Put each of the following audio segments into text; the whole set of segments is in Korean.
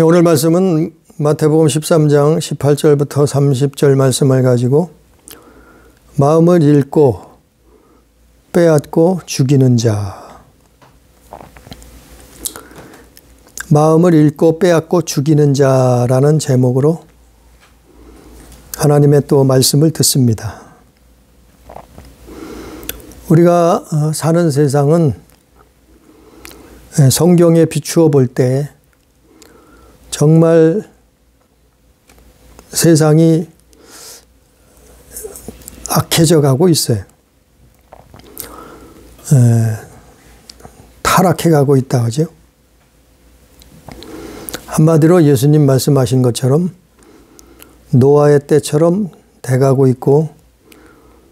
오늘 말씀은 마태복음 13장 18절부터 30절 말씀을 가지고 마음을 읽고 빼앗고 죽이는 자, 마음을 읽고 빼앗고 죽이는 자라는 제목으로 하나님의 또 말씀을 듣습니다. 우리가 사는 세상은 성경에 비추어 볼 때 정말 세상이 악해져 가고 있어요. 타락해 가고 있다 하죠. 한마디로 예수님 말씀하신 것처럼 노아의 때처럼 돼가고 있고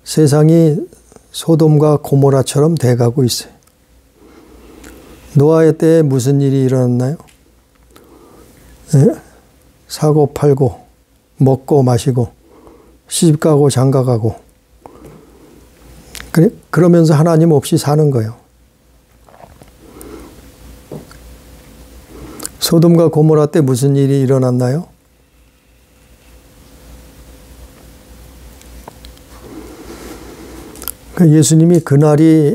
세상이 소돔과 고모라처럼 돼가고 있어요. 노아의 때에 무슨 일이 일어났나요? 사고 팔고 먹고 마시고 시집가고 장가가고 그러면서 하나님 없이 사는 거예요. 소돔과 고모라 때 무슨 일이 일어났나요? 예수님이 그날이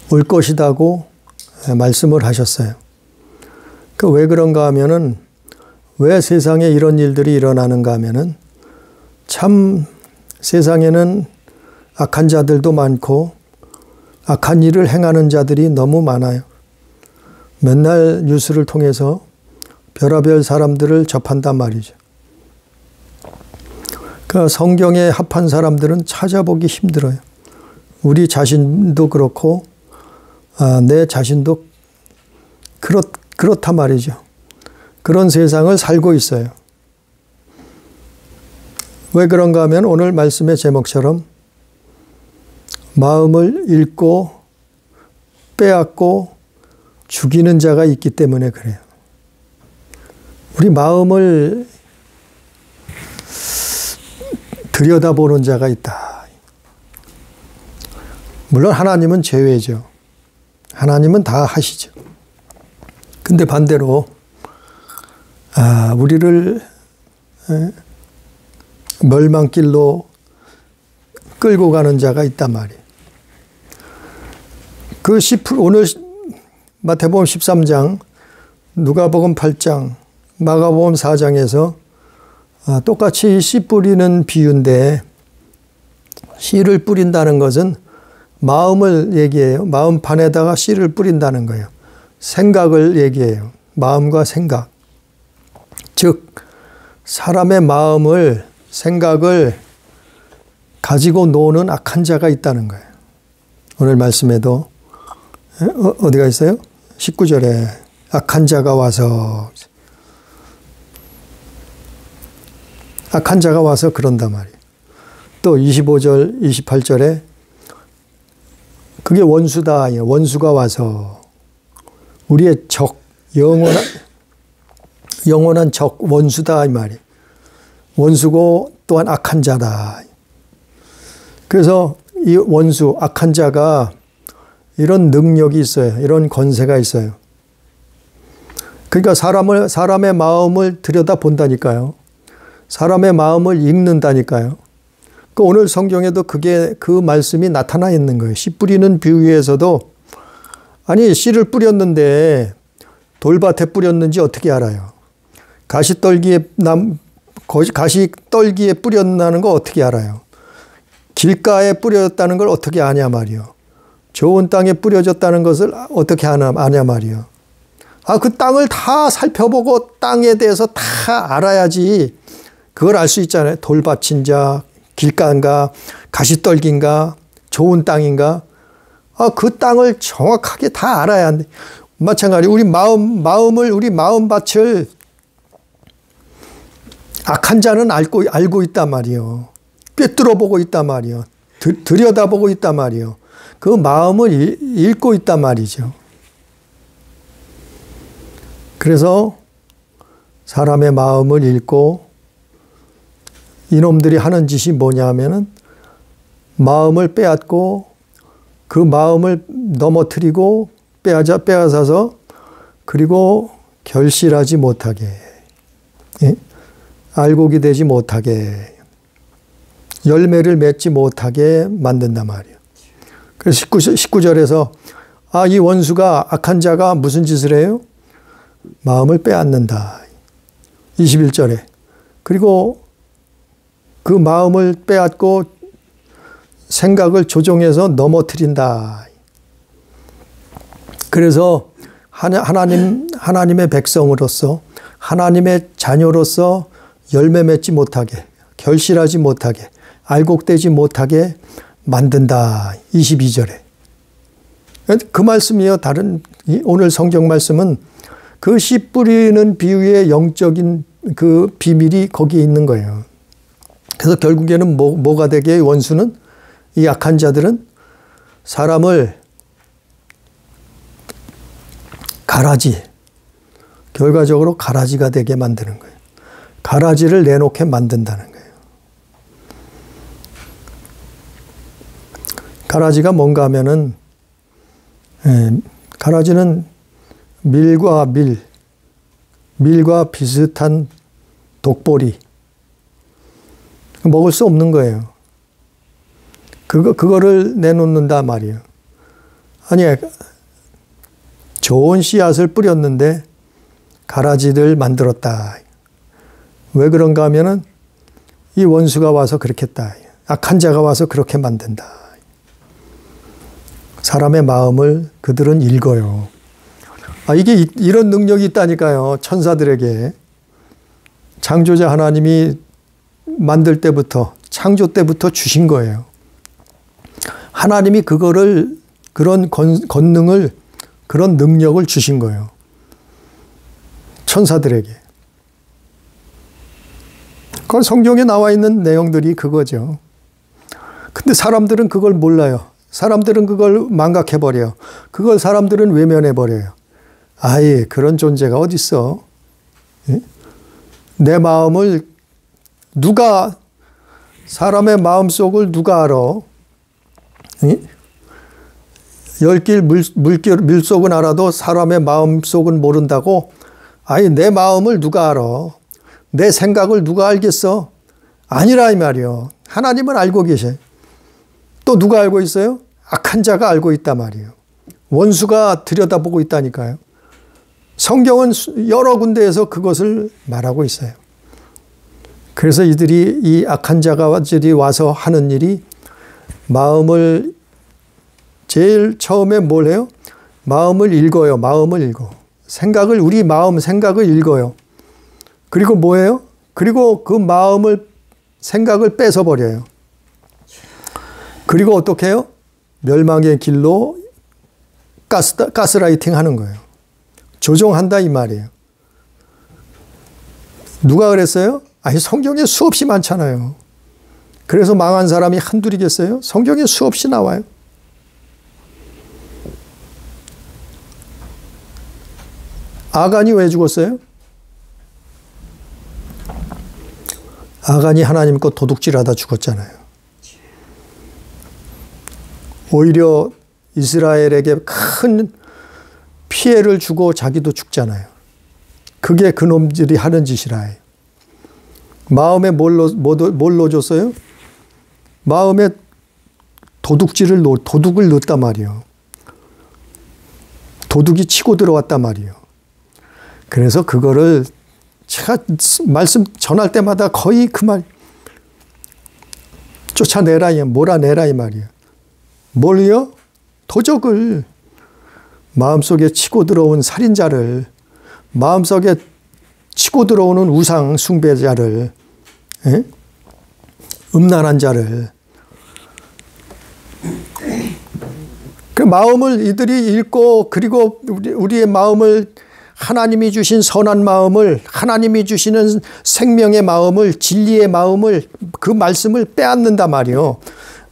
올 것이라고 말씀을 하셨어요. 왜 그런가 하면은, 왜 세상에 이런 일들이 일어나는가 하면은, 참 세상에는 악한 자들도 많고 악한 일을 행하는 자들이 너무 많아요. 맨날 뉴스를 통해서 별의별 사람들을 접한단 말이죠. 그러니까 성경에 합한 사람들은 찾아보기 힘들어요. 우리 자신도 그렇고 내 자신도 그렇단 말이죠. 그런 세상을 살고 있어요. 왜 그런가 하면 오늘 말씀의 제목처럼 마음을 읽고 빼앗고 죽이는 자가 있기 때문에 그래요. 우리 마음을 들여다보는 자가 있다. 물론 하나님은 제외죠. 하나님은 다 하시죠. 근데 반대로 우리를 멸망길로 끌고 가는 자가 있단 말이에요. 오늘 마태복음 13장, 누가복음 8장, 마가복음 4장에서 똑같이 씨 뿌리는 비유인데, 씨를 뿌린다는 것은 마음을 얘기해요. 마음판에다가 씨를 뿌린다는 거예요. 생각을 얘기해요. 마음과 생각. 즉 사람의 마음을, 생각을 가지고 노는 악한 자가 있다는 거예요. 오늘 말씀에도 어디가 있어요? 19절에 악한 자가 와서, 악한 자가 와서 그런단 말이에요. 또 25절, 28절에 그게 원수다. 원수가 와서, 우리의 적, 영원한 적, 원수다 이 말이에요. 원수고 또한 악한 자다. 그래서 이 원수, 악한 자가 이런 능력이 있어요. 이런 권세가 있어요. 그러니까 사람의 마음을 들여다본다니까요. 사람의 마음을 읽는다니까요. 오늘 성경에도 그 말씀이 나타나 있는 거예요. 씨 뿌리는 비유에서도, 아니 씨를 뿌렸는데 돌밭에 뿌렸는지 어떻게 알아요? 가시떨기에 뿌렸다는 거 어떻게 알아요? 길가에 뿌렸다는 걸 어떻게 아냐 말이요. 좋은 땅에 뿌려졌다는 것을 어떻게 아냐 말이요. 그 땅을 다 살펴보고 땅에 대해서 다 알아야지 그걸 알 수 있잖아요. 돌밭인자, 길가인가, 가시떨기인가, 좋은 땅인가. 그 땅을 정확하게 다 알아야 한다. 마찬가지 우리 마음밭을 악한 자는 알고 있단 말이요. 꿰뚫어 보고 있단 말이요. 들여다보고 있단 말이요. 그 마음을 읽고 있단 말이죠. 그래서 사람의 마음을 읽고, 이놈들이 하는 짓이 뭐냐 하면은 마음을 빼앗고 그 마음을 넘어뜨리고 빼앗아서, 그리고 결실하지 못하게, 예? 알곡이 되지 못하게, 열매를 맺지 못하게 만든단 말이에요. 그래서 19절에서 이 원수가, 악한 자가 무슨 짓을 해요? 마음을 빼앗는다. 21절에. 그리고 그 마음을 빼앗고 생각을 조종해서 넘어뜨린다. 그래서 하나님의 백성으로서, 하나님의 자녀로서 열매 맺지 못하게, 결실하지 못하게, 알곡되지 못하게 만든다. 22절에. 그 말씀이요. 오늘 성경 말씀은 그 씨 뿌리는 비유의 영적인 그 비밀이 거기에 있는 거예요. 그래서 결국에는 뭐가 되게 원수는, 이 악한 자들은 사람을 가라지, 결과적으로 가라지가 되게 만드는 거예요. 가라지를 내놓게 만든다는 거예요. 가라지가 뭔가 하면은, 가라지는 밀과 비슷한 독보리. 먹을 수 없는 거예요. 그거를 내놓는다 말이에요. 아니, 좋은 씨앗을 뿌렸는데 가라지를 만들었다. 왜 그런가 하면은 이 원수가 와서 그렇게 했다. 악한 자가 와서 그렇게 만든다. 사람의 마음을 그들은 읽어요. 이게 이런 능력이 있다니까요. 천사들에게. 창조자 하나님이 만들 때부터, 창조 때부터 주신 거예요. 하나님이 그거를, 그런 권능을, 그런 능력을 주신 거예요. 천사들에게. 그건 성경에 나와 있는 내용들이 그거죠. 근데 사람들은 그걸 몰라요. 사람들은 그걸 망각해버려요. 그걸 사람들은 외면해버려요. 아예 그런 존재가 어딨어? 내 마음을 사람의 마음속을 누가 알아? 열길 물속은 알아도 사람의 마음속은 모른다고? 아예 내 마음을 누가 알아? 내 생각을 누가 알겠어? 아니라 이 말이요. 하나님은 알고 계셔. 또 누가 알고 있어요? 악한 자가 알고 있단 말이에요. 원수가 들여다보고 있다니까요. 성경은 여러 군데에서 그것을 말하고 있어요. 그래서 이 악한 자가들이 와서 하는 일이, 마음을 제일 처음에 뭘 해요? 마음을 읽어요. 마음을 읽어. 우리 마음 생각을 읽어요. 그리고 뭐예요? 그리고 그 생각을 뺏어버려요. 그리고 어떻게 해요? 멸망의 길로 가스라이팅 하는 거예요. 조종한다 이 말이에요. 누가 그랬어요? 성경에 수없이 많잖아요. 그래서 망한 사람이 한둘이겠어요? 성경에 수없이 나와요. 아간이 왜 죽었어요? 아간이 하나님 것 도둑질하다 죽었잖아요. 오히려 이스라엘에게 큰 피해를 주고 자기도 죽잖아요. 그게 그놈들이 하는 짓이라 해요. 마음에 뭘 넣어줬어요? 마음에 도둑을 넣었단 말이에요. 도둑이 치고 들어왔단 말이에요. 그래서 그거를 제가 말씀 전할 때마다 거의 그 말, 쫓아내라, 몰아내라 이 말이에요. 뭘요? 도적을, 마음속에 치고 들어온 살인자를, 마음속에 치고 들어오는 우상 숭배자를, 음란한 자를. 그 마음을 이들이 읽고, 그리고 우리의 마음을, 하나님이 주신 선한 마음을, 하나님이 주시는 생명의 마음을, 진리의 마음을, 그 말씀을 빼앗는단 말이에요.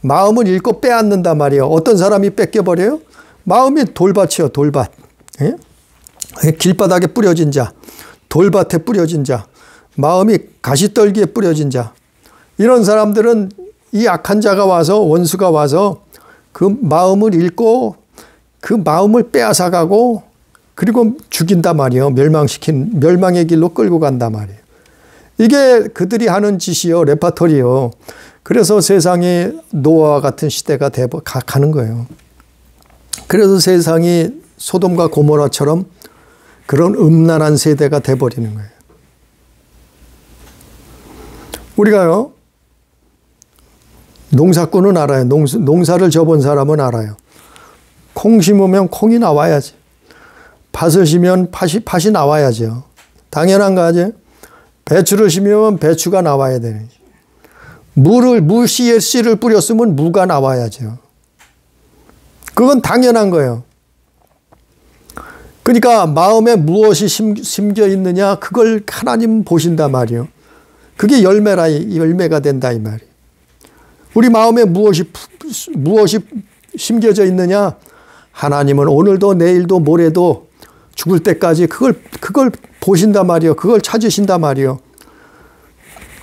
마음을 읽고 빼앗는단 말이에요. 어떤 사람이 뺏겨버려요? 마음이 돌밭이요, 돌밭. 길바닥에 뿌려진 자, 돌밭에 뿌려진 자, 마음이 가시떨기에 뿌려진 자. 이런 사람들은 이 악한 자가 와서, 원수가 와서 그 마음을 읽고 그 마음을 빼앗아가고 그리고 죽인단 말이에요. 멸망의 길로 끌고 간단 말이에요. 이게 그들이 하는 짓이요. 레파토리요. 그래서 세상이 노아와 같은 시대가 가는 거예요. 그래서 세상이 소돔과 고모라처럼 그런 음란한 세대가 돼버리는 거예요. 우리가요, 농사꾼은 알아요. 농사를 져본 사람은 알아요. 콩 심으면 콩이 나와야지. 팥을 심으면 팥이 나와야죠. 당연한 거 아니에요? 배추를 심으면 배추가 나와야 되는 거죠. 씨를 뿌렸으면 무가 나와야죠. 그건 당연한 거예요. 그러니까 마음에 무엇이 심겨 있느냐, 그걸 하나님 보신단 말이에요. 그게 열매가 된다 이 말이에요. 우리 마음에 무엇이 심겨져 있느냐, 하나님은 오늘도 내일도 모레도 죽을 때까지 그걸 보신단 말이에요. 그걸 찾으신단 말이에요.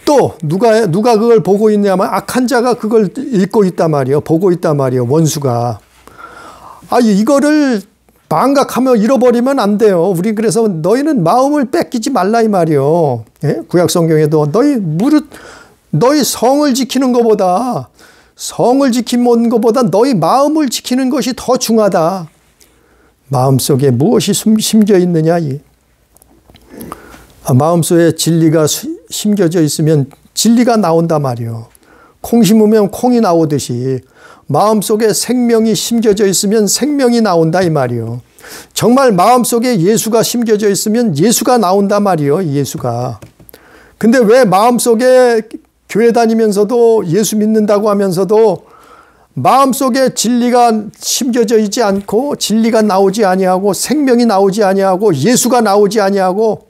또 누가 그걸 보고 있냐면 악한 자가 그걸 읽고 있단 말이에요. 보고 있단 말이에요. 원수가. 이거를 망각하며 잃어버리면 안 돼요. 우리 그래서 너희는 마음을 뺏기지 말라 이 말이요. 예? 구약 성경에도 너희 성을 지키는 것보다 너희 마음을 지키는 것이 더 중하다. 마음속에 무엇이 심겨 있느냐. 마음속에 진리가 심겨져 있으면 진리가 나온단 말이요. 콩 심으면 콩이 나오듯이 마음속에 생명이 심겨져 있으면 생명이 나온다 이 말이요. 정말 마음속에 예수가 심겨져 있으면 예수가 나온단 말이요. 예수가. 근데 왜 마음속에 교회 다니면서도 예수 믿는다고 하면서도 마음속에 진리가 심겨져 있지 않고 진리가 나오지 아니하고 생명이 나오지 아니하고 예수가 나오지 아니하고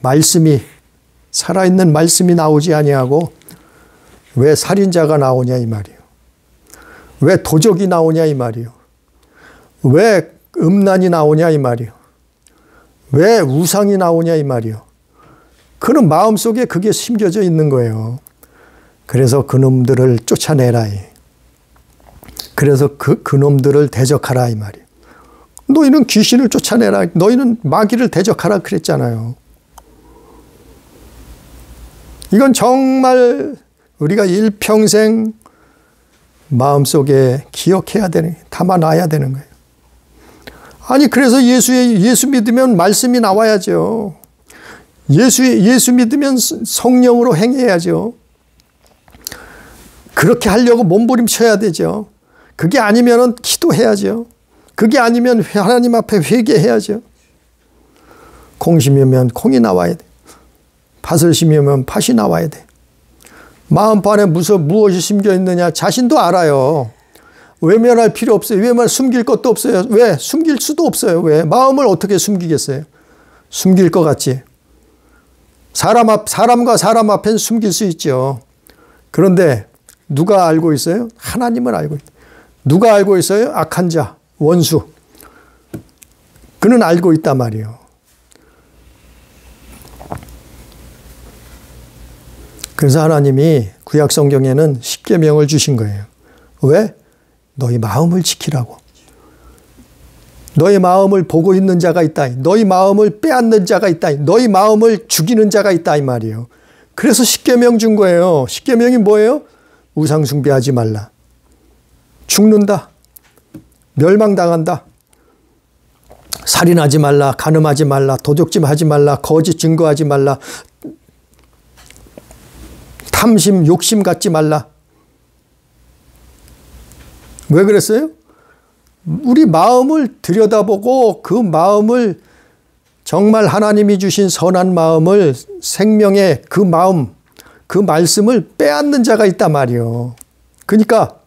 말씀이 살아있는 말씀이 나오지 아니하고 왜 살인자가 나오냐 이 말이요. 왜 도적이 나오냐 이 말이요. 왜 음란이 나오냐 이 말이요. 왜 우상이 나오냐 이 말이요. 그는 마음속에 그게 심겨져 있는 거예요. 그래서 그놈들을 쫓아내라. 그래서 그놈들을 대적하라 이 말이에요. 너희는 귀신을 쫓아내라. 너희는 마귀를 대적하라 그랬잖아요. 이건 정말 우리가 일평생 마음속에 기억해야 담아놔야 되는 거예요. 그래서 예수 믿으면 말씀이 나와야죠. 예수 믿으면 성령으로 행해야죠. 그렇게 하려고 몸부림쳐야 되죠. 그게 아니면 기도해야죠. 그게 아니면 하나님 앞에 회개해야죠. 콩 심으면 콩이 나와야 돼. 팥을 심으면 팥이 나와야 돼. 마음판에 무엇이 심겨 있느냐 자신도 알아요. 외면할 필요 없어요. 숨길 것도 없어요. 왜? 숨길 수도 없어요. 왜? 마음을 어떻게 숨기겠어요? 숨길 것 같지. 사람과 사람 앞엔 숨길 수 있죠. 그런데 누가 알고 있어요? 하나님은 알고 있다. 누가 알고 있어요? 악한 자, 원수. 그는 알고 있단 말이에요. 그래서 하나님이 구약 성경에는 십계명을 주신 거예요. 왜? 너희 마음을 지키라고. 너희 마음을 보고 있는 자가 있다. 너희 마음을 빼앗는 자가 있다. 너희 마음을 죽이는 자가 있다 이 말이에요. 그래서 십계명 준 거예요. 십계명이 뭐예요? 우상 숭배하지 말라. 죽는다. 멸망당한다. 살인하지 말라. 간음하지 말라. 도적질하지 말라. 거짓 증거하지 말라. 탐심, 욕심 갖지 말라. 왜 그랬어요? 우리 마음을 들여다보고 그 마음을 정말 하나님이 주신 선한 마음을 생명의 그 마음, 그 말씀을 빼앗는 자가 있단 말이에요. 그러니까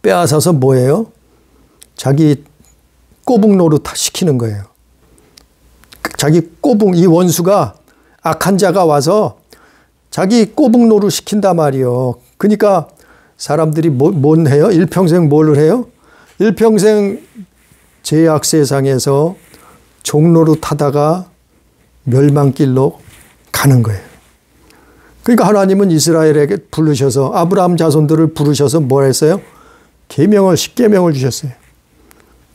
빼앗아서 뭐예요? 자기 꼬북 노릇 시키는 거예요. 자기 꼬북, 이 원수가 악한 자가 와서 자기 꼬북 노릇 시킨단 말이에요. 그러니까 사람들이 뭔 해요? 일평생 뭘 해요? 일평생 죄악 세상에서 종로로 타다가 멸망길로 가는 거예요. 그러니까 하나님은 이스라엘에게 부르셔서 아브라함 자손들을 부르셔서 뭘 했어요? 십계명을 주셨어요.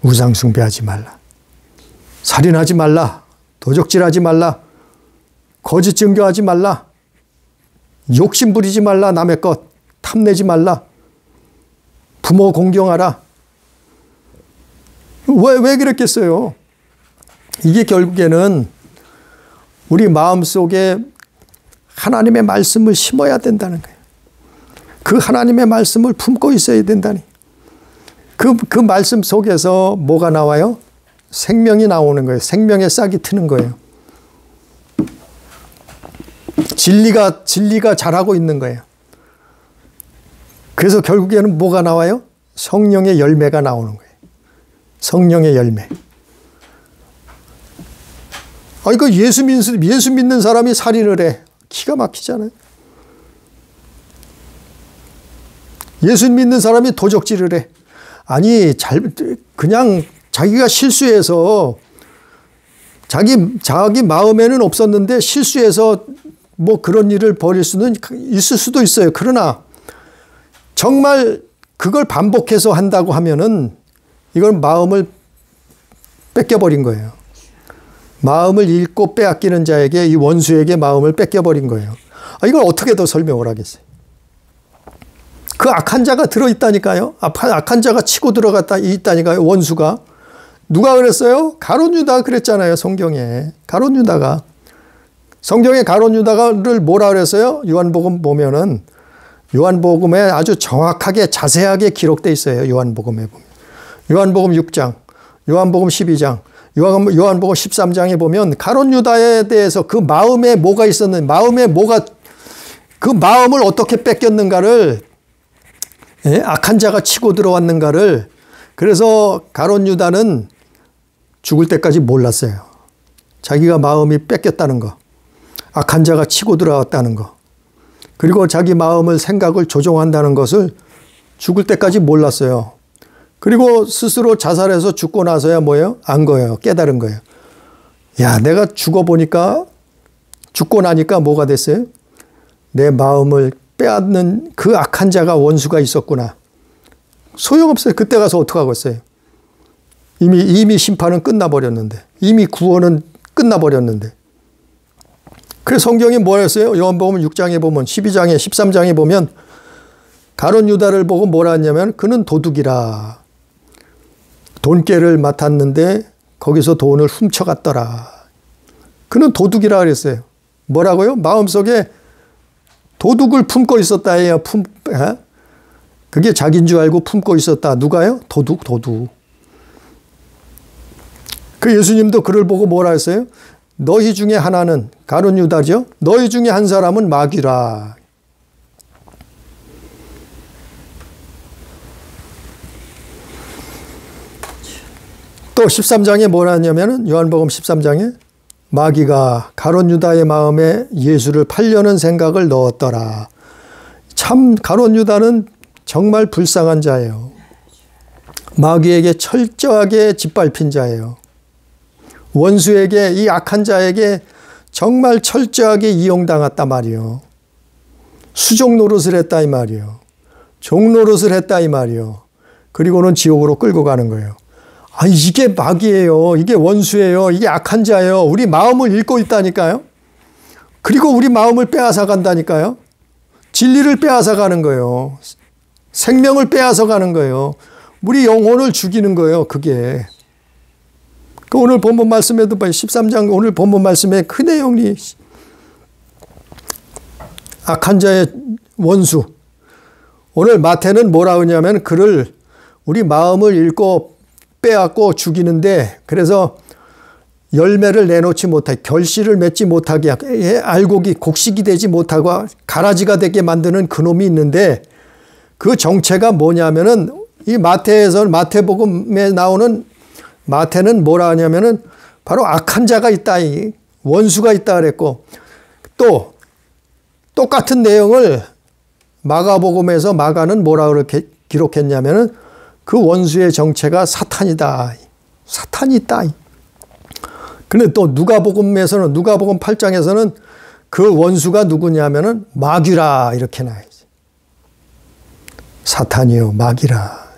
우상 숭배하지 말라. 살인하지 말라, 도적질하지 말라, 거짓 증거하지 말라, 욕심 부리지 말라, 남의 것 탐내지 말라, 부모 공경하라. 왜 그랬겠어요? 이게 결국에는 우리 마음속에 하나님의 말씀을 심어야 된다는 거예요. 그 하나님의 말씀을 품고 있어야 된다니. 그 말씀 속에서 뭐가 나와요? 생명이 나오는 거예요. 생명의 싹이 트는 거예요. 진리가 자라고 있는 거예요. 그래서 결국에는 뭐가 나와요? 성령의 열매가 나오는 거예요. 성령의 열매. 이거 예수 믿는 사람이 살인을 해. 기가 막히잖아요. 예수 믿는 사람이 도적질을 해. 아니, 그냥 자기가 실수해서 자기 마음에는 없었는데 실수해서 뭐 그런 일을 벌일 수는 있을 수도 있어요. 그러나 정말 그걸 반복해서 한다고 하면은 이건 마음을 뺏겨버린 거예요. 마음을 잃고 빼앗기는 자에게, 이 원수에게 마음을 뺏겨버린 거예요. 이걸 어떻게 더 설명을 하겠어요? 그 악한 자가 들어있다니까요. 악한 자가 치고 있다니까요. 원수가. 누가 그랬어요? 가룟 유다 그랬잖아요. 성경에. 가룟 유다가. 성경에 가룟 유다를 뭐라 그랬어요? 요한복음 보면은 요한복음에 아주 정확하게 자세하게 기록되어 있어요. 요한복음에 보면. 요한복음 6장, 요한복음 12장, 요한복음 13장에 보면 가룟 유다에 대해서 그 마음에 뭐가 있었는지, 그 마음을 어떻게 뺏겼는가를, 악한 자가 치고 들어왔는가를, 그래서 가룟 유다는 죽을 때까지 몰랐어요. 자기가 마음이 뺏겼다는 거, 악한 자가 치고 들어왔다는 거, 그리고 자기 마음을, 생각을 조종한다는 것을 죽을 때까지 몰랐어요. 그리고 스스로 자살해서 죽고 나서야 뭐예요? 안 거예요. 깨달은 거예요. 야, 내가 죽고 나니까 뭐가 됐어요? 내 마음을 빼앗는 그 악한 자가, 원수가 있었구나. 소용없어요. 그때 가서 어떡하겠어요? 이미 심판은 끝나버렸는데, 이미 구원은 끝나버렸는데. 그래서 성경이 뭐라 했어요? 요한복음 6장에 보면, 12장에, 13장에 보면 가룟 유다를 보고 뭐라 했냐면 그는 도둑이라. 돈깨를 맡았는데 거기서 돈을 훔쳐갔더라. 그는 도둑이라 그랬어요. 뭐라고요? 마음속에 도둑을 품고 있었다 해요. 그게 자기인 줄 알고 품고 있었다. 누가요? 도둑. 그 예수님도 그를 보고 뭐라 했어요? 너희 중에 하나는, 가룟 유다죠? 너희 중에 한 사람은 마귀라. 또 13장에 뭐라 하냐면은, 요한복음 13장에 마귀가 가룟 유다의 마음에 예수를 팔려는 생각을 넣었더라. 참 가룟 유다는 정말 불쌍한 자예요. 마귀에게 철저하게 짓밟힌 자예요. 원수에게, 이 악한 자에게 정말 철저하게 이용당했단 말이요. 수종 노릇을 했다 이 말이요. 종 노릇을 했다 이 말이요. 그리고는 지옥으로 끌고 가는 거예요. 이게 마귀예요. 이게 원수예요. 이게 악한 자예요. 우리 마음을 읽고 있다니까요. 그리고 우리 마음을 빼앗아 간다니까요. 진리를 빼앗아 가는 거예요. 생명을 빼앗아 가는 거예요. 우리 영혼을 죽이는 거예요. 그게. 오늘 본문 말씀에도 13장 오늘 본문 말씀에 그 내용이 악한 자의 원수. 오늘 마태는 뭐라 하냐면 그를, 우리 마음을 읽고 빼앗고 죽이는데, 그래서 열매를 내놓지 못하게, 결실을 맺지 못하게, 알곡이 곡식이 되지 못하고 가라지가 되게 만드는 그놈이 있는데, 그 정체가 뭐냐면은 이 마태복음에 나오는, 마태는 뭐라 하냐면은 바로 악한 자가 있다, 원수가 있다 그랬고, 또 똑같은 내용을 마가복음에서 마가는 뭐라 그렇게 기록했냐면은 그 원수의 정체가 사탄이다. 사탄이 있다. 근데 또 누가복음 8장에서는 그 원수가 누구냐면은 마귀라 이렇게 나와있어요. 사탄이요, 마귀라.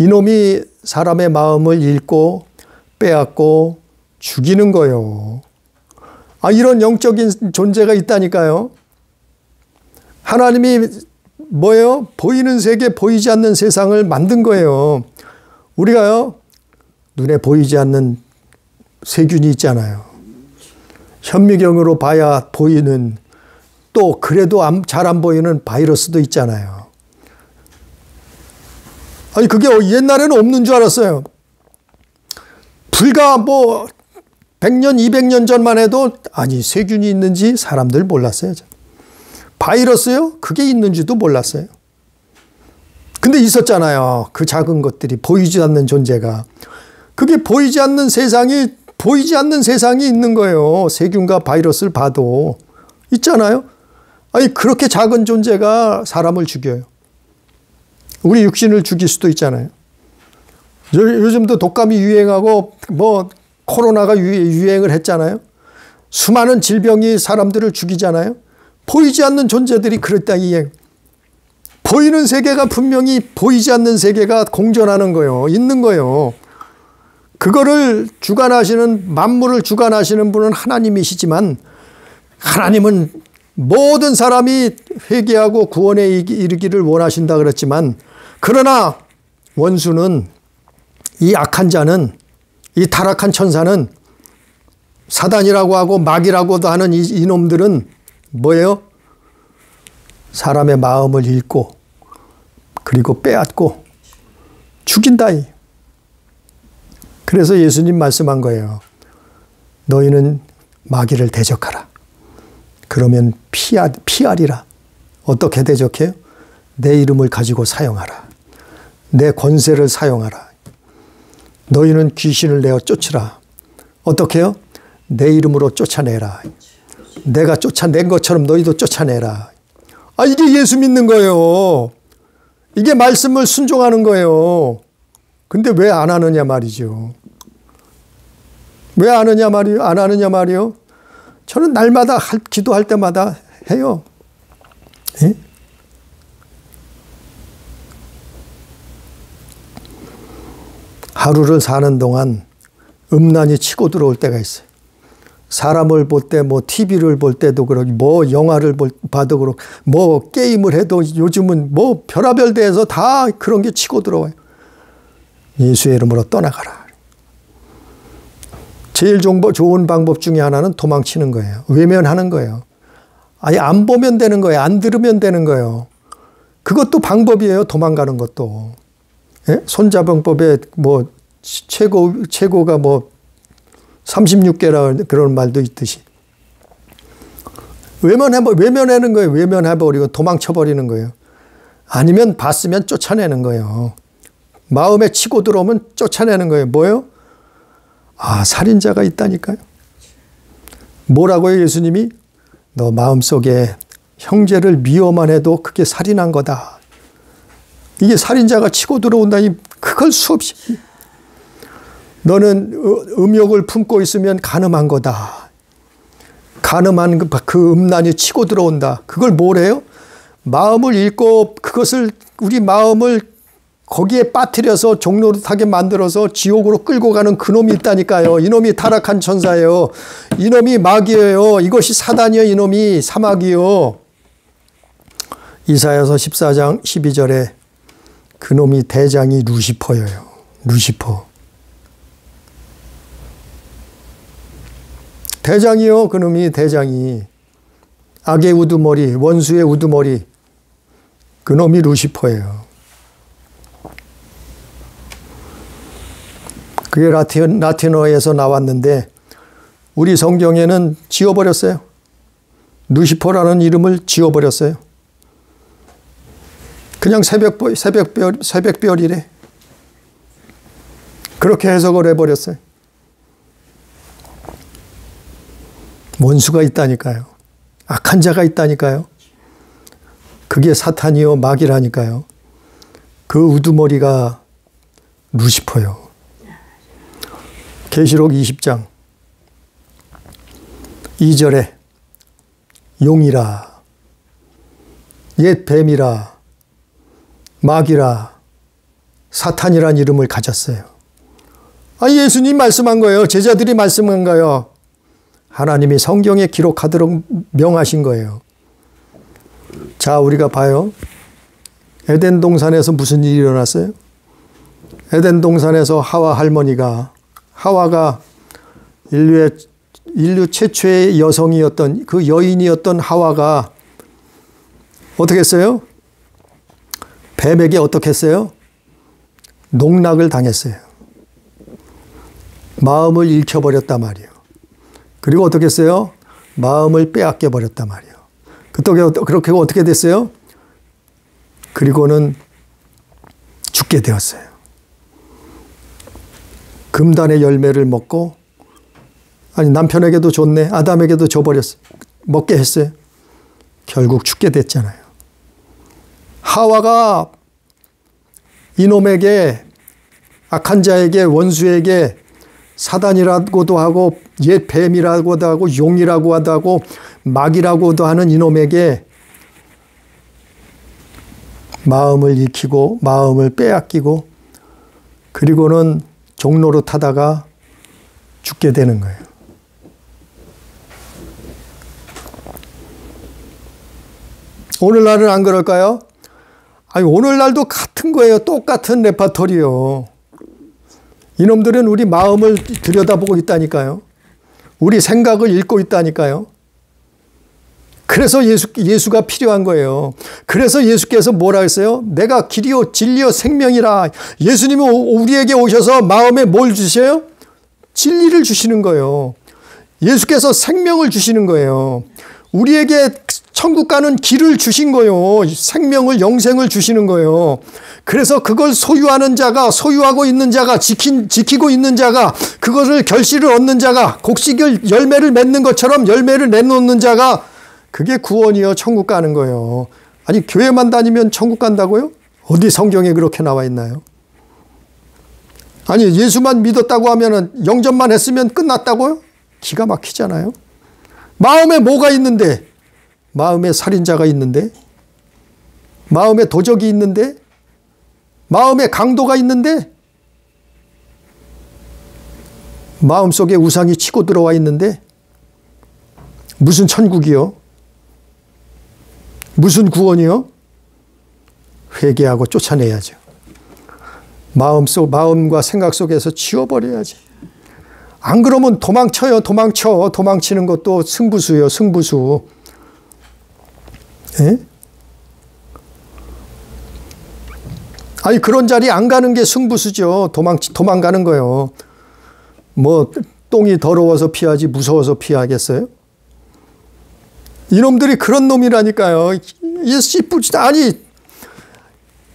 이놈이 사람의 마음을 읽고 빼앗고 죽이는 거요. 이런 영적인 존재가 있다니까요. 하나님이 뭐예요? 보이는 세계, 보이지 않는 세상을 만든 거예요. 우리가요, 눈에 보이지 않는 세균이 있잖아요. 현미경으로 봐야 보이는, 또 그래도 잘 안 보이는 바이러스도 있잖아요. 그게 옛날에는 없는 줄 알았어요. 불과 100년, 200년 전만 해도 세균이 있는지 사람들 몰랐어요. 바이러스요? 그게 있는지도 몰랐어요. 근데 있었잖아요. 그 작은 것들이, 보이지 않는 존재가. 그게 보이지 않는 세상이 있는 거예요. 세균과 바이러스를 봐도. 있잖아요. 그렇게 작은 존재가 사람을 죽여요. 우리 육신을 죽일 수도 있잖아요. 요즘도 독감이 유행하고 코로나가 유행을 했잖아요. 수많은 질병이 사람들을 죽이잖아요. 보이지 않는 존재들이 그랬다. 보이는 세계가 분명히 보이지 않는 세계가 공존하는 거예요. 있는 거예요. 그거를 주관하시는, 만물을 주관하시는 분은 하나님이시지만, 하나님은 모든 사람이 회개하고 구원에 이르기를 원하신다 그랬지만, 그러나 원수는, 이 악한 자는, 이 타락한 천사는, 사단이라고 하고 마귀라고도 하는 이놈들은 뭐예요? 사람의 마음을 읽고, 그리고 빼앗고 죽인다. 그래서 예수님 말씀한 거예요. 너희는 마귀를 대적하라. 그러면 피하리라. 어떻게 대적해요? 내 이름을 가지고 사용하라. 내 권세를 사용하라. 너희는 귀신을 내어 쫓으라. 어떻게 해요? 내 이름으로 쫓아내라. 내가 쫓아낸 것처럼 너희도 쫓아내라. 이게 예수 믿는 거예요. 이게 말씀을 순종하는 거예요. 근데 왜 안 하느냐 말이죠. 왜 안 하느냐 말이요? 저는 날마다 기도할 때마다 해요. 예? 하루를 사는 동안 음란이 치고 들어올 때가 있어요. 사람을 볼 때, TV를 볼 때도 그렇고, 영화를 봐도 그렇고, 게임을 해도 요즘은 별하별 데에서 다 그런 게 치고 들어와요. 예수의 이름으로 떠나가라. 제일 좋은 방법 중에 하나는 도망치는 거예요. 외면하는 거예요. 안 보면 되는 거예요. 안 들으면 되는 거예요. 그것도 방법이에요. 도망가는 것도. 예? 손자병법에 최고가 36개라 그런 말도 있듯이. 외면하는 거예요. 외면해버리고 도망쳐버리는 거예요. 아니면 봤으면 쫓아내는 거예요. 마음에 치고 들어오면 쫓아내는 거예요. 뭐예요? 살인자가 있다니까요. 뭐라고요, 예수님이? 너 마음속에 형제를 미워만 해도 그게 살인한 거다. 이게 살인자가 치고 들어온다니, 그걸 수없이. 너는 음욕을 품고 있으면 간음한 거다. 간음한 그 음란이 치고 들어온다. 그걸 뭐래요? 마음을 읽고 우리 마음을 거기에 빠뜨려서 종노릇하게 만들어서 지옥으로 끌고 가는 그놈이 있다니까요. 이놈이 타락한 천사예요. 이놈이 마귀예요. 이것이 사단이요. 이놈이 사마귀요. 이사야서 14장 12절에 그놈이 대장이 루시퍼예요. 루시퍼. 대장이요. 그놈이 대장이. 악의 우두머리, 원수의 우두머리. 그놈이 루시퍼예요. 그게 라틴어에서 나왔는데 우리 성경에는 지워버렸어요. 루시퍼라는 이름을 지워버렸어요. 그냥 새벽별이래. 그렇게 해석을 해버렸어요. 원수가 있다니까요. 악한 자가 있다니까요. 그게 사탄이요 마귀라니까요. 그 우두머리가 루시퍼요. 계시록 20장 2절에 용이라, 옛 뱀이라, 마귀라, 사탄이란 이름을 가졌어요. 아니, 예수님 말씀한 거예요. 제자들이 말씀한 거예요. 하나님이 성경에 기록하도록 명하신 거예요. 자, 우리가 봐요. 에덴 동산에서 무슨 일이 일어났어요? 에덴 동산에서 하와가 인류 최초의 여성이었던 그 여인이었던 하와가 어떻게 했어요? 뱀에게 어떻게 했어요? 농락을 당했어요. 마음을 잃혀버렸단 말이에요. 그리고 어떻게 했어요? 마음을 빼앗겨 버렸단 말이에요. 그렇게 어떻게 됐어요? 그리고는 죽게 되었어요. 금단의 열매를 먹고, 아니, 남편에게도 줬네. 아담에게도 줘버렸어요. 먹게 했어요. 결국 죽게 됐잖아요. 하와가 이놈에게, 악한 자에게, 원수에게 사단이라고도 하고 옛 뱀이라고도 하고 용이라고도 하고 마귀라고도 하는 이놈에게 마음을 익히고 마음을 빼앗기고 그리고는 종로로 타다가 죽게 되는 거예요. 오늘날은 안 그럴까요? 아니, 오늘날도 같은 거예요. 똑같은 레파토리요. 이놈들은 우리 마음을 들여다보고 있다니까요. 우리 생각을 읽고 있다니까요. 그래서 예수가 필요한 거예요. 그래서 예수께서 뭐라 했어요? 내가 길이요 진리요 생명이라. 예수님은 우리에게 오셔서 마음에 뭘 주셔요? 진리를 주시는 거예요. 예수께서 생명을 주시는 거예요. 우리에게 천국 가는 길을 주신 거예요. 생명을, 영생을 주시는 거예요. 그래서 그걸 소유하는 자가, 소유하고 있는 자가, 지키고 있는 자가, 그것을 결실을 얻는 자가, 곡식을 열매를 맺는 것처럼 열매를 내놓는 자가, 그게 구원이요, 천국 가는 거예요. 아니, 교회만 다니면 천국 간다고요? 어디 성경에 그렇게 나와 있나요? 아니, 예수만 믿었다고 하면은 영접만 했으면 끝났다고요? 기가 막히잖아요. 마음에 뭐가 있는데? 마음에 살인자가 있는데? 마음에 도적이 있는데? 마음에 강도가 있는데? 마음속에 우상이 치고 들어와 있는데? 무슨 천국이요? 무슨 구원이요? 회개하고 쫓아내야죠. 마음과 생각 속에서 치워버려야지. 안 그러면 도망쳐요. 도망치는 것도 승부수요. 승부수. 예? 아니, 그런 자리 안 가는 게 승부수죠. 도망가는 거예요. 뭐 똥이 더러워서 피하지 무서워서 피하겠어요? 이놈들이 그런 놈이라니까요. 아니,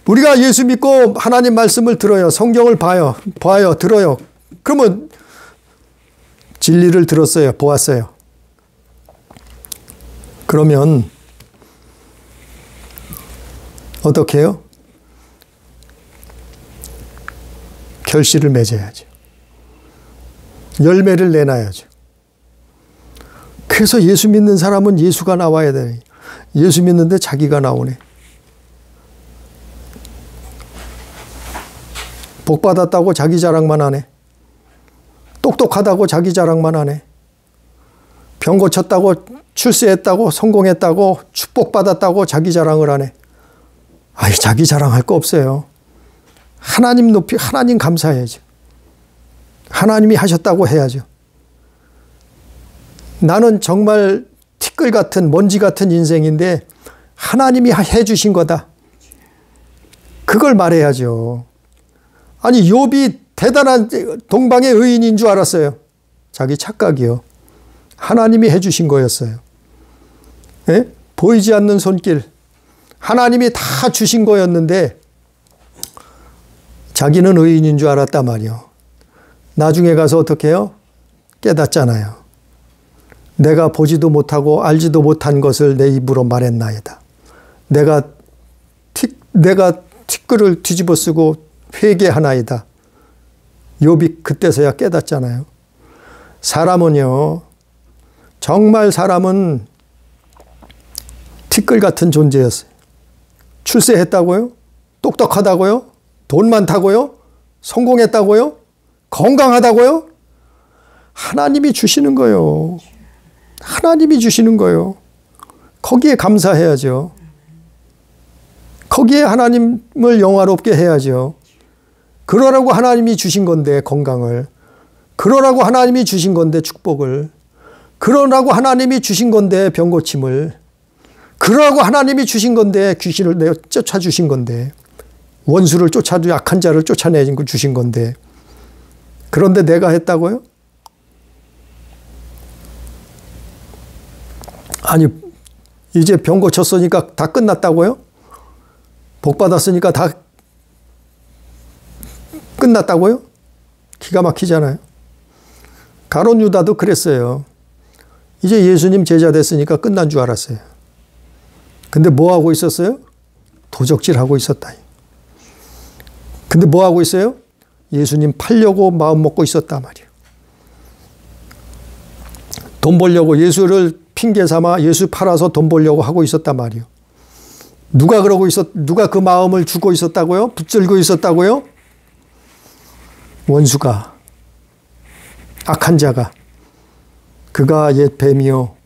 우리가 예수 믿고 하나님 말씀을 들어요. 성경을 봐요. 들어요. 그러면 진리를 들었어요. 보았어요. 그러면 어떻게 해요? 결실을 맺어야죠. 열매를 내놔야죠. 그래서 예수 믿는 사람은 예수가 나와야 돼. 예수 믿는데 자기가 나오네. 복 받았다고 자기 자랑만 하네. 똑똑하다고 자기 자랑만 하네. 병 고쳤다고, 출세했다고, 성공했다고, 축복받았다고 자기 자랑을 하네. 아이, 자기 자랑할 거 없어요. 하나님 높이, 하나님 감사해야죠. 하나님이 하셨다고 해야죠. 나는 정말 티끌 같은, 먼지 같은 인생인데 하나님이 해주신 거다. 그걸 말해야죠. 아니, 욥이 대단한 동방의 의인인 줄 알았어요. 자기 착각이요. 하나님이 해주신 거였어요. 예? 보이지 않는 손길. 하나님이 다 주신 거였는데 자기는 의인인 줄 알았단 말이요. 나중에 가서 어떻게 해요? 깨닫잖아요. 내가 보지도 못하고 알지도 못한 것을 내 입으로 말했나이다. 내가 티끌을 뒤집어 쓰고 회개하나이다. 욥이 그때서야 깨닫잖아요. 사람은요, 정말 사람은 티끌 같은 존재였어요. 출세했다고요? 똑똑하다고요? 돈 많다고요? 성공했다고요? 건강하다고요? 하나님이 주시는 거예요. 하나님이 주시는 거예요. 거기에 감사해야죠. 거기에 하나님을 영화롭게 해야죠. 그러라고 하나님이 주신 건데 건강을. 그러라고 하나님이 주신 건데 축복을. 그러라고 하나님이 주신 건데 병 고침을. 그러라고 하나님이 주신 건데 귀신을 쫓아주신 건데 원수를 쫓아주 악한 자를 쫓아내 주신 건데 그런데 내가 했다고요? 아니 이제 병 고쳤으니까 다 끝났다고요? 복 받았으니까 다 끝났다고요? 기가 막히잖아요. 가룟 유다도 그랬어요. 이제 예수님 제자 됐으니까 끝난 줄 알았어요. 근데 뭐 하고 있었어요? 도적질하고 있었다. 근데 뭐 하고 있어요? 예수님 팔려고 마음 먹고 있었단 말이에요. 돈 벌려고 예수를 핑계 삼아 예수 팔아서 돈 벌려고 하고 있었단 말이에요. 누가 그 마음을 주고 있었다고요? 붙들고 있었다고요? 원수가, 악한 자가, 그가 옛 뱀이요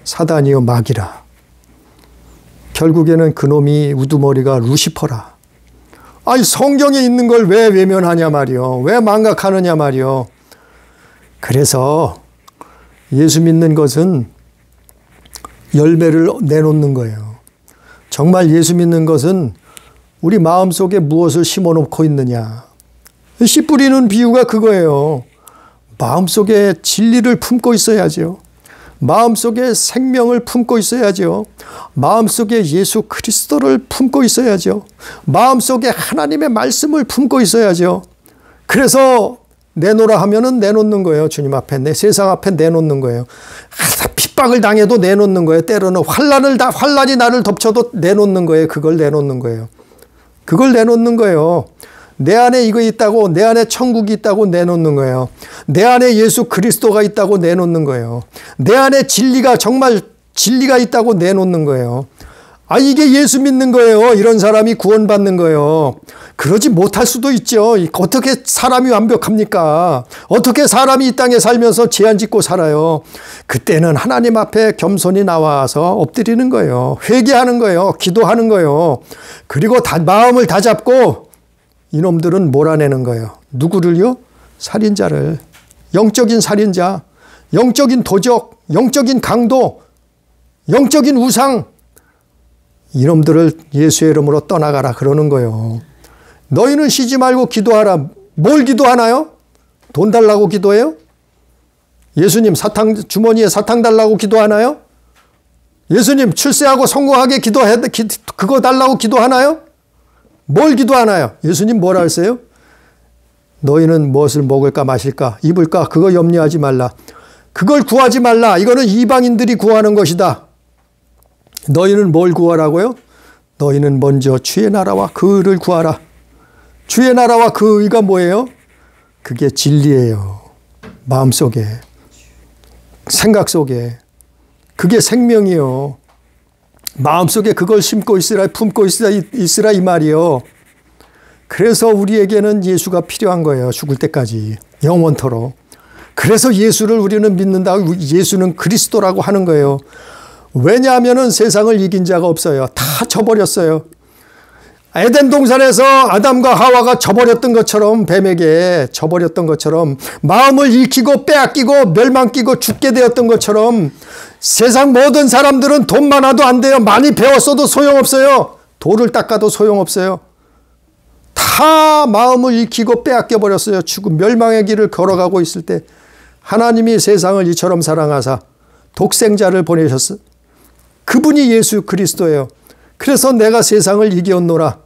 사단이요 마귀라. 결국에는 그놈이 우두머리가 루시퍼라. 아니 성경에 있는 걸 왜 외면하냐 말이요. 왜 망각하느냐 말이요. 그래서 예수 믿는 것은 열매를 내놓는 거예요. 정말 예수 믿는 것은 우리 마음속에 무엇을 심어놓고 있느냐. 씨 뿌리는 비유가 그거예요. 마음속에 진리를 품고 있어야죠. 마음속에 생명을 품고 있어야죠. 마음속에 예수 그리스도를 품고 있어야죠. 마음속에 하나님의 말씀을 품고 있어야죠. 그래서 내놓으라 하면은 내놓는 거예요. 주님 앞에, 내 세상 앞에 내놓는 거예요. 핍박을 당해도 내놓는 거예요. 때로는 환란이 나를 덮쳐도 내놓는 거예요. 그걸 내놓는 거예요. 그걸 내놓는 거예요. 내 안에 이거 있다고, 내 안에 천국이 있다고 내놓는 거예요. 내 안에 예수 그리스도가 있다고 내놓는 거예요. 내 안에 정말 진리가 있다고 내놓는 거예요. 아, 이게 예수 믿는 거예요. 이런 사람이 구원받는 거예요. 그러지 못할 수도 있죠. 어떻게 사람이 완벽합니까? 어떻게 사람이 이 땅에 살면서 제한 짓고 살아요? 그때는 하나님 앞에 겸손히 나와서 엎드리는 거예요. 회개하는 거예요. 기도하는 거예요. 그리고 마음을 다잡고 이놈들은 몰아내는 거예요. 누구를요? 살인자를. 영적인 살인자, 영적인 도적, 영적인 강도, 영적인 우상, 이놈들을 예수의 이름으로 떠나가라 그러는 거예요. 너희는 쉬지 말고 기도하라. 뭘 기도하나요? 돈 달라고 기도해요? 예수님 주머니에 사탕 달라고 기도하나요? 예수님 출세하고 성공하게 그거 달라고 기도하나요? 뭘 기도하나요? 예수님 뭐라 하세요? 너희는 무엇을 먹을까 마실까 입을까 그거 염려하지 말라. 그걸 구하지 말라. 이거는 이방인들이 구하는 것이다. 너희는 뭘 구하라고요? 너희는 먼저 주의 나라와 그 의를 구하라. 주의 나라와 그 의가 뭐예요? 그게 진리예요. 마음속에, 생각 속에. 그게 생명이요. 마음속에 그걸 심고 있으라, 품고 있으라 이 말이요. 그래서 우리에게는 예수가 필요한 거예요. 죽을 때까지. 영원토록. 그래서 예수를 우리는 믿는다. 예수는 그리스도라고 하는 거예요. 왜냐하면 세상을 이긴 자가 없어요. 다 져버렸어요. 에덴 동산에서 아담과 하와가 져버렸던 것처럼, 뱀에게 져버렸던 것처럼, 마음을 잃히고 빼앗기고 멸망끼고 죽게 되었던 것처럼 세상 모든 사람들은 돈 많아도 안 돼요. 많이 배웠어도 소용없어요. 돌을 닦아도 소용없어요. 다 마음을 잃히고 빼앗겨 버렸어요. 죽음 멸망의 길을 걸어가고 있을 때 하나님이 세상을 이처럼 사랑하사 독생자를 보내셨어. 그분이 예수 그리스도예요. 그래서 내가 세상을 이겼노라.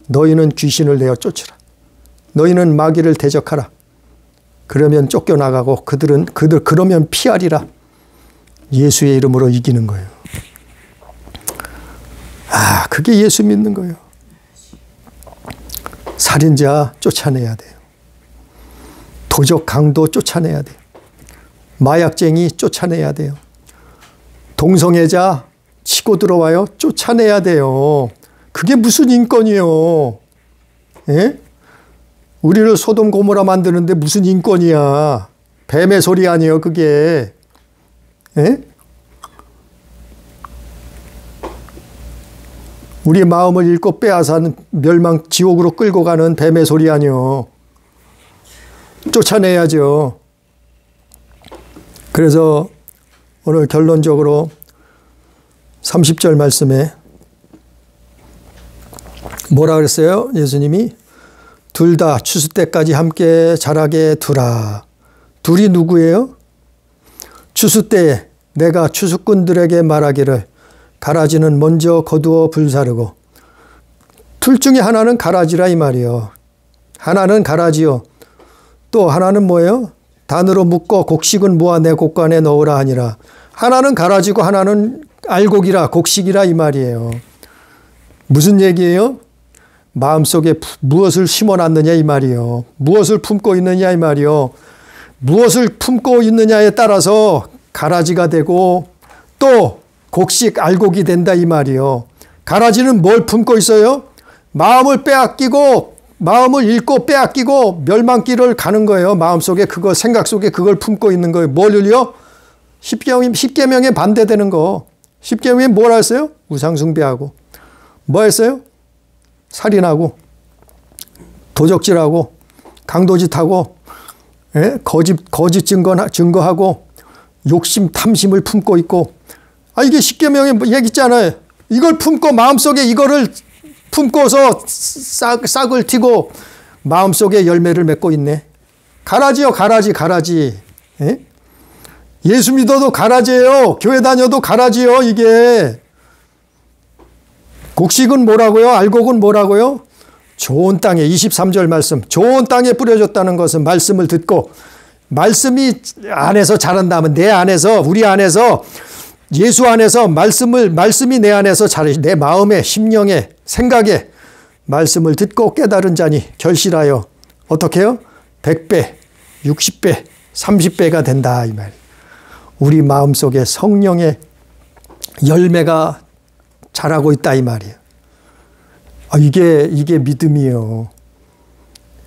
너희는 귀신을 내어 쫓으라. 너희는 마귀를 대적하라. 그러면 쫓겨나가고 그러면 피하리라. 예수의 이름으로 이기는 거예요. 아, 그게 예수 믿는 거예요. 살인자 쫓아내야 돼요. 도적 강도 쫓아내야 돼요. 마약쟁이 쫓아내야 돼요. 동성애자 치고 들어와요. 쫓아내야 돼요. 그게 무슨 인권이에요? 예? 우리를 소돔 고모라 만드는데 무슨 인권이야. 뱀의 소리 아니에요 그게. 에? 우리 마음을 읽고 빼앗아는 멸망 지옥으로 끌고 가는 뱀의 소리 아니요. 쫓아내야죠. 그래서 오늘 결론적으로 30절 말씀에 뭐라 그랬어요? 예수님이 둘 다 추수 때까지 함께 자라게 두라. 둘이 누구예요? 추수 때에 내가 추수꾼들에게 말하기를 가라지는 먼저 거두어 불사르고, 둘 중에 하나는 가라지라 이 말이요. 하나는 가라지요. 또 하나는 뭐예요? 단으로 묶어 곡식은 모아 내 곡간에 넣으라 하니라. 하나는 가라지고 하나는 알곡이라 곡식이라 이 말이에요. 무슨 얘기예요? 마음속에 무엇을 심어놨느냐 이 말이요. 무엇을 품고 있느냐 이 말이요. 무엇을 품고 있느냐에 따라서 가라지가 되고 또 곡식 알곡이 된다 이 말이요. 가라지는 뭘 품고 있어요? 마음을 빼앗기고, 마음을 잃고 빼앗기고 멸망길을 가는 거예요. 마음속에 그거, 생각 속에 그걸 품고 있는 거예요. 뭘요? 십계명에 반대되는 거. 십계명에 뭘 했어요? 우상숭배하고. 뭐 했어요? 살인하고, 도적질하고, 강도짓하고, 예? 거짓 증거하고, 욕심, 탐심을 품고 있고. 아, 이게 십계명에 얘기 있잖아요. 이걸 품고 마음속에 이거를 품고서 싹을 튀고 마음속에 열매를 맺고 있네. 가라지요, 가라지. 예? 예수 믿어도 가라지예요. 교회 다녀도 가라지요, 이게. 곡식은 뭐라고요? 알곡은 뭐라고요? 좋은 땅에, 23절 말씀. 좋은 땅에 뿌려졌다는 것은 말씀을 듣고, 말씀이 안에서 자란다면 내 안에서, 우리 안에서, 예수 안에서 말씀이 내 안에서 내 마음에, 심령에, 생각에 말씀을 듣고 깨달은 자니 결실하여 어떻게 해요? 100배, 60배, 30배가 된다 이 말. 우리 마음속에 성령의 열매가 자라고 있다 이 말이에요. 이게 믿음이에요.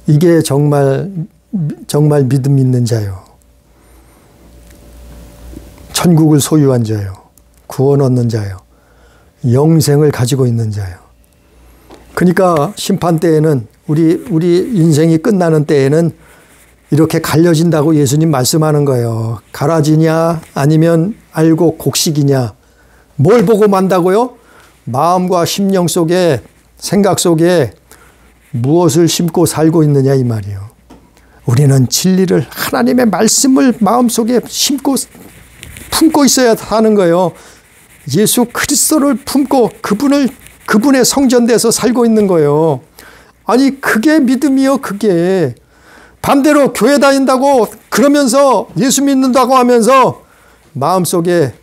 이게 정말 믿음 있는 자요. 천국을 소유한 자요. 구원 얻는 자요. 영생을 가지고 있는 자요. 그러니까 심판 때에는 우리 인생이 끝나는 때에는 이렇게 갈려진다고 예수님 말씀하는 거예요. 가라지냐 아니면 알곡 곡식이냐. 뭘 보고 만다고요? 마음과 심령 속에, 생각 속에 무엇을 심고 살고 있느냐 이 말이에요. 우리는 진리를, 하나님의 말씀을 마음속에 품고 있어야 하는 거예요. 예수 그리스도를 품고 그분의 성전돼서 살고 있는 거예요. 아니 그게 믿음이요. 그게 반대로 교회 다닌다고 그러면서 예수 믿는다고 하면서 마음속에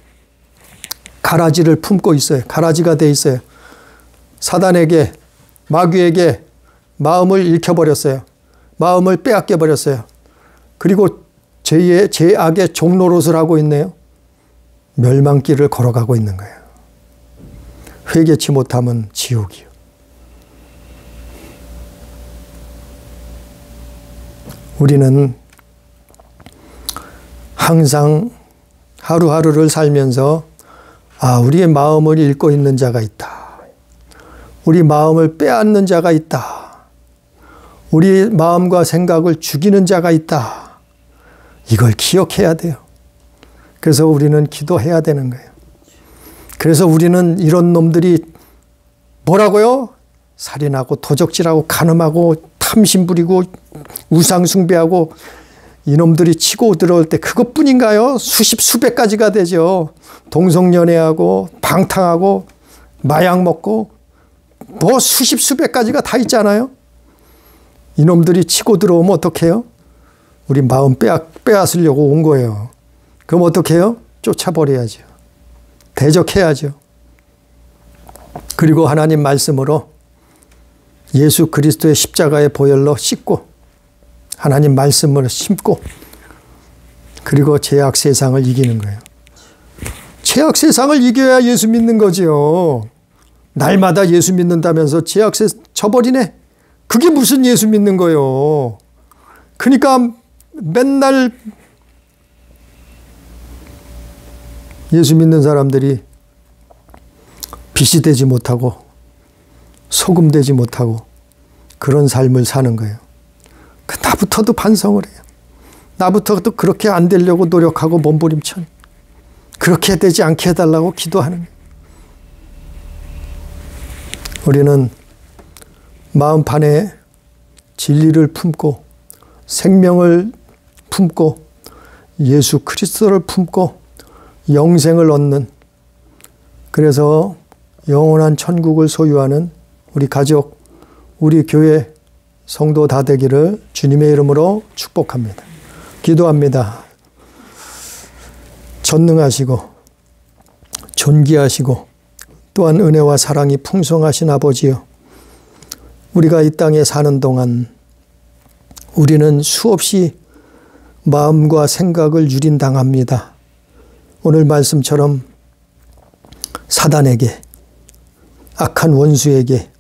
가라지를 품고 있어요. 가라지가 돼 있어요. 사단에게, 마귀에게 마음을 읽혀버렸어요. 마음을 빼앗겨 버렸어요. 그리고 죄악의 종노릇을 하고 있네요. 멸망길을 걸어가고 있는 거예요. 회개치 못하면 지옥이요. 우리는 항상 하루하루를 살면서 우리의 마음을 읽고 있는 자가 있다. 우리 마음을 빼앗는 자가 있다. 우리 마음과 생각을 죽이는 자가 있다. 이걸 기억해야 돼요. 그래서 우리는 기도해야 되는 거예요. 그래서 우리는 이런 놈들이 뭐라고요? 살인하고 도적질하고 간음하고 탐심 부리고 우상 숭배하고 이놈들이 치고 들어올 때 그것뿐인가요? 수백 가지가 되죠. 동성연애하고 방탕하고 마약 먹고 뭐 수백 가지가 다 있잖아요. 이놈들이 치고 들어오면 어떻게 해요? 우리 마음 빼앗으려고 온 거예요. 그럼 어떻게 해요? 쫓아버려야죠. 대적해야죠. 그리고 하나님 말씀으로 예수 그리스도의 십자가의 보혈로 씻고 하나님 말씀으로 심고 그리고 죄악 세상을 이기는 거예요. 죄악 세상을 이겨야 예수 믿는 거지요. 날마다 예수 믿는다면서 죄악 세상 쳐버리네. 그게 무슨 예수 믿는 거요? 그러니까 맨날 예수 믿는 사람들이 빛이 되지 못하고 소금 되지 못하고 그런 삶을 사는 거예요. 나부터도 반성을 해요. 나부터도 그렇게 안 되려고 노력하고 몸부림쳐. 그렇게 되지 않게 해달라고 기도하는 거예요. 우리는 마음판에 진리를 품고 생명을 품고 예수 그리스도를 품고 영생을 얻는, 그래서 영원한 천국을 소유하는 우리 가족, 우리 교회 성도 다 되기를 주님의 이름으로 축복합니다. 기도합니다. 전능하시고 존귀하시고 또한 은혜와 사랑이 풍성하신 아버지여, 우리가 이 땅에 사는 동안 우리는 수없이 마음과 생각을 유린당합니다. 오늘 말씀처럼 사단에게, 악한 원수에게,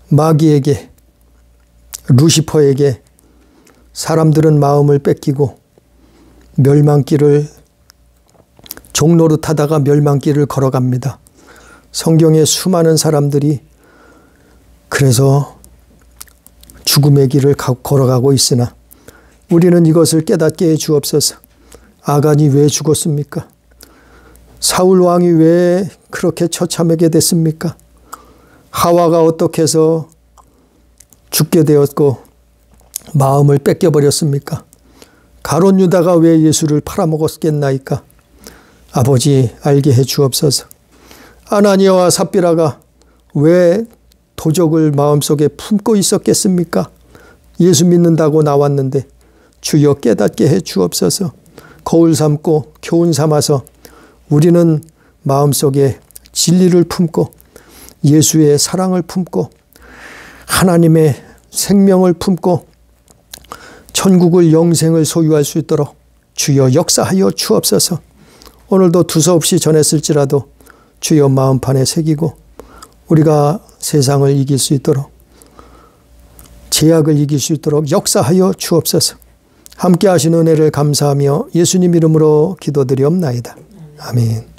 마귀에게, 루시퍼에게 사람들은 마음을 뺏기고 멸망길을, 종노릇하다가 멸망길을 걸어갑니다. 성경에 수많은 사람들이 그래서 죽음의 길을 걸어가고 있으나 우리는 이것을 깨닫게 해 주옵소서. 아간이 왜 죽었습니까? 사울 왕이 왜 그렇게 처참하게 됐습니까? 하와가 어떻게 해서 죽게 되었고 마음을 뺏겨버렸습니까? 가룟 유다가 왜 예수를 팔아먹었겠나이까? 아버지 알게 해 주옵소서. 아나니아와 삽비라가 왜 도적을 마음속에 품고 있었겠습니까? 예수 믿는다고 나왔는데 주여 깨닫게 해 주옵소서. 거울 삼고 교훈 삼아서 우리는 마음속에 진리를 품고 예수의 사랑을 품고 하나님의 생명을 품고 천국을 영생을 소유할 수 있도록 주여 역사하여 주옵소서. 오늘도 두서없이 전했을지라도 주여 마음판에 새기고 우리가 세상을 이길 수 있도록, 죄악을 이길 수 있도록 역사하여 주옵소서. 함께 하신 은혜를 감사하며 예수님 이름으로 기도드리옵나이다. 아멘.